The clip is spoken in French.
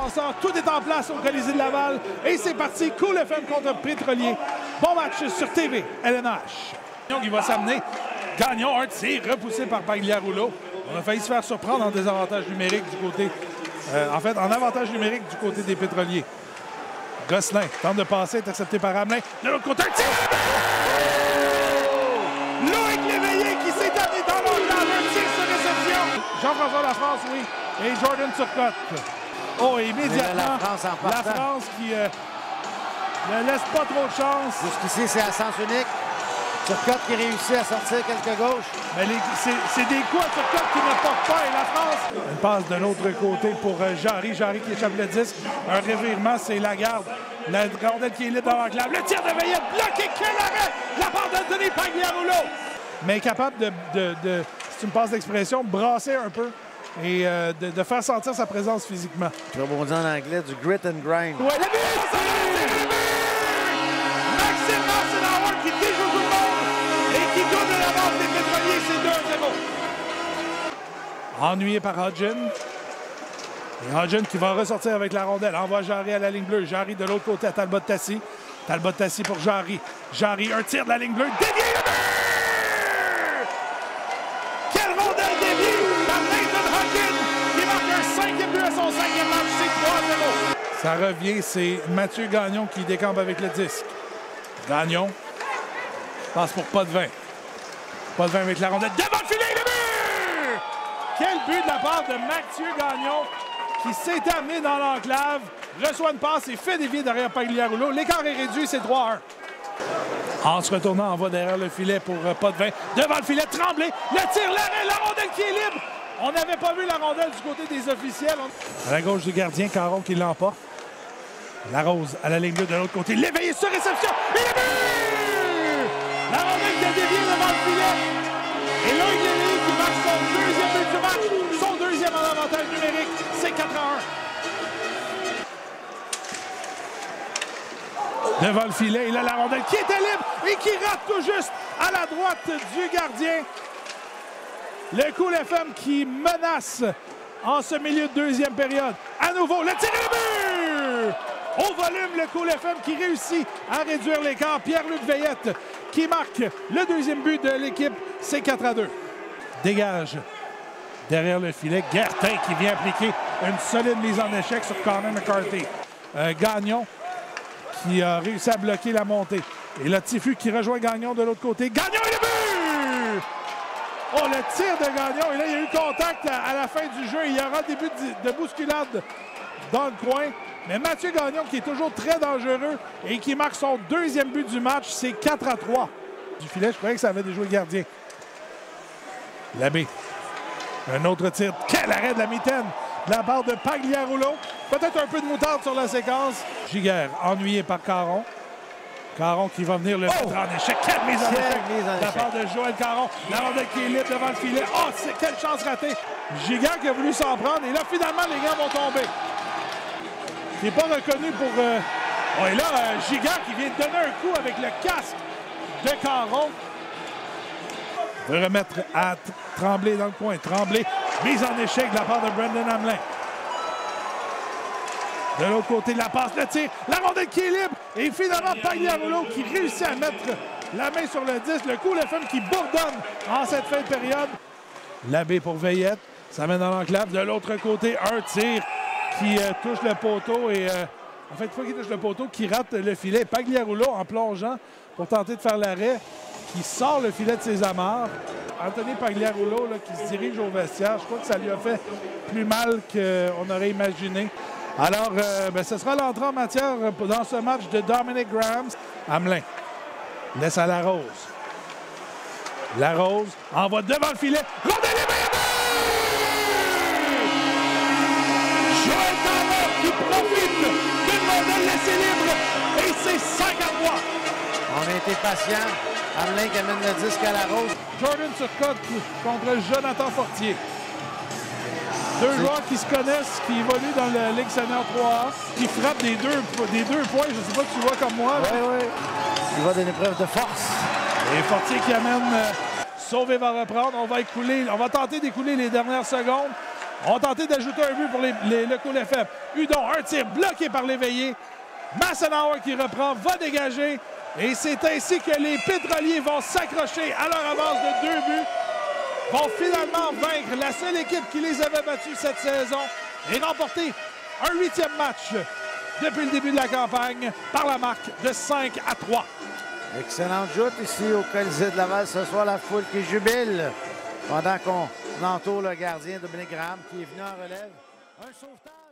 défenseurs. Tout est en place au Colisée de Laval. Et c'est parti. Cool FM contre Pétrolier. Bon match sur TV, LNH. Il va s'amener. Gagnon, un tir repoussé par Pagliarulo. On a failli se faire surprendre en désavantage numérique du côté... en avantage numérique du côté des Pétroliers. Gosselin tente de passer, intercepté par Hamelin. De l'autre côté, un tir! Loïc Léveillé qui s'est amené dans l'enclave. Un tir sur réception. Jean-François Lafrance, oui. Et Jordan Turcotte. Oh, immédiatement, la France qui ne laisse pas trop de chance. Jusqu'ici, c'est à sens unique. Turcotte qui réussit à sortir quelques gauches. Mais c'est des coups à Turcotte qui ne portent pas. Et la France, une passe de l'autre côté pour Jarry. Jarry qui échappe le disque. Un revirement, c'est Lagarde. La rondelle qui est libre dans l'enclave. Le tir de Veillette bloqué. Quel arrêt! La part d'Anthony Pagliarulo. Mais capable de c'est une passe d'expression, brasser un peu et de faire sentir sa présence physiquement. Je vais rebondir en anglais, du grit and grind. Ouais, le but! Maxime Marcinauer qui déjoue tout le monde et qui donne de l'avance des Pétroliers, c'est 2-0. Ennuyé par Hodgin. Et Hodgin qui va ressortir avec la rondelle. Envoie Jarry à la ligne bleue. Jarry de l'autre côté à Talbot-Tassi. Talbot-Tassi pour Jarry. Jarry, un tir de la ligne bleue. Dévié le but! Quelle rondelle déviée par Nathan Hodgin qui marque un 5e but à son 5e match. C'est 3-0. Ça revient, c'est Mathieu Gagnon qui décampe avec le disque. Gagnon passe pour Potvin. Potvin avec la rondelle. Devant le filet, le but! Quel but de la part de Mathieu Gagnon qui s'est amené dans l'enclave, reçoit une passe et fait dévier derrière Pagliarulo. L'écart est réduit, c'est 3-1. En se retournant, envoie derrière le filet pour Potvin. Devant le filet, Tremblay. Le tir, l'arrêt, la rondelle qui est libre. On n'avait pas vu la rondelle du côté des officiels. À la gauche du gardien, Caron qui l'emporte. Larose à la ligne bleue de l'autre côté. Léveillé sur réception. Et le but! La rondelle qui a dévié devant le filet. Et Loïc Léveillé qui marque son deuxième but du match. Son deuxième en avantage numérique. C'est 4-1. Devant le filet, il a la rondelle qui était libre et qui rate tout juste à la droite du gardien. Le Cool FM qui menace en ce milieu de deuxième période. À nouveau, le tir et le but! Au volume, le Cool FM qui réussit à réduire l'écart. Pierre-Luc Veillette qui marque le deuxième but de l'équipe. C'est 4-2. Dégage derrière le filet. Guertin qui vient appliquer une solide mise en échec sur Connor McCarthy. Gagnon qui a réussi à bloquer la montée. Et le Tifu qui rejoint Gagnon de l'autre côté. Gagnon et le but! Oh, le tir de Gagnon. Et là, il y a eu contact à la fin du jeu. Il y aura des buts de bousculade dans le coin. Mais Mathieu Gagnon, qui est toujours très dangereux et qui marque son deuxième but du match, c'est 4-3. Du filet, je croyais que ça avait déjoué le gardien. Labbé. Un autre tir. Quel arrêt de la mitaine de la part de Pagliarulo. Peut-être un peu de moutarde sur la séquence. Giguère, ennuyé par Caron. Caron qui va venir le mettre en échec. Quelle mise en échec de la part de Joël Caron. La rondelle qui est libre devant le filet. Oh, c'est quelle chance ratée. Giguère qui a voulu s'en prendre. Et là, finalement, les gars vont tomber. Il n'est pas reconnu pour... Oh, et là, Giguère qui vient de donner un coup avec le casque de Caron. Il veut remettre à Tremblay dans le coin. Tremblay, mise en échec de la part de Brendan Hamelin. De l'autre côté, la passe, le tir, la rondelle qui est libre. Et finalement, Pagliarulo qui réussit à mettre la main sur le disque. Le Cool FM qui bourdonne en cette fin de période. Labbé pour Veillette. Ça mène dans l'enclave. De l'autre côté, un tir qui touche le poteau. Et en fait, une fois qu'il touche le poteau, qui rate le filet. Pagliarulo en plongeant pour tenter de faire l'arrêt, qui sort le filet de ses amarres. Anthony Pagliarulo là, qui se dirige au vestiaire. Je crois que ça lui a fait plus mal qu'on aurait imaginé. Alors, ce sera l'entrée en matière dans ce match de Dominic Graham. Hamelin laisse à Larose. Larose envoie devant le filet. Rondelle et but! Joël Caron qui profite d'une rondelle laissée libre. Et c'est 5-3. On a été patient. Hamelin qui amène le disque à Larose. Jordan Turcotte contre Jonathan Fortier. Deux joueurs qui se connaissent, qui évoluent dans la Ligue senior 3A, qui frappent des deux points. Je ne sais pas si tu vois comme moi. Oui. Il va d'une épreuve de force. Et Fortier qui amène... Sauvé va reprendre. On va tenter d'écouler les dernières secondes. ont tenté d'ajouter un but pour le Cool FM. Hudon, un tir bloqué par l'éveillé. Massenauer qui reprend, va dégager. Et c'est ainsi que les Pétroliers vont s'accrocher à leur avance de 2 buts. Vont finalement vaincre la seule équipe qui les avait battus cette saison et remporter un 8e match depuis le début de la campagne par la marque de 5-3. Excellente joute ici au Colisée de Laval. Ce soir, la foule qui jubile pendant qu'on entoure le gardien Dominique Graham qui est venu en relève. Un sauvetage.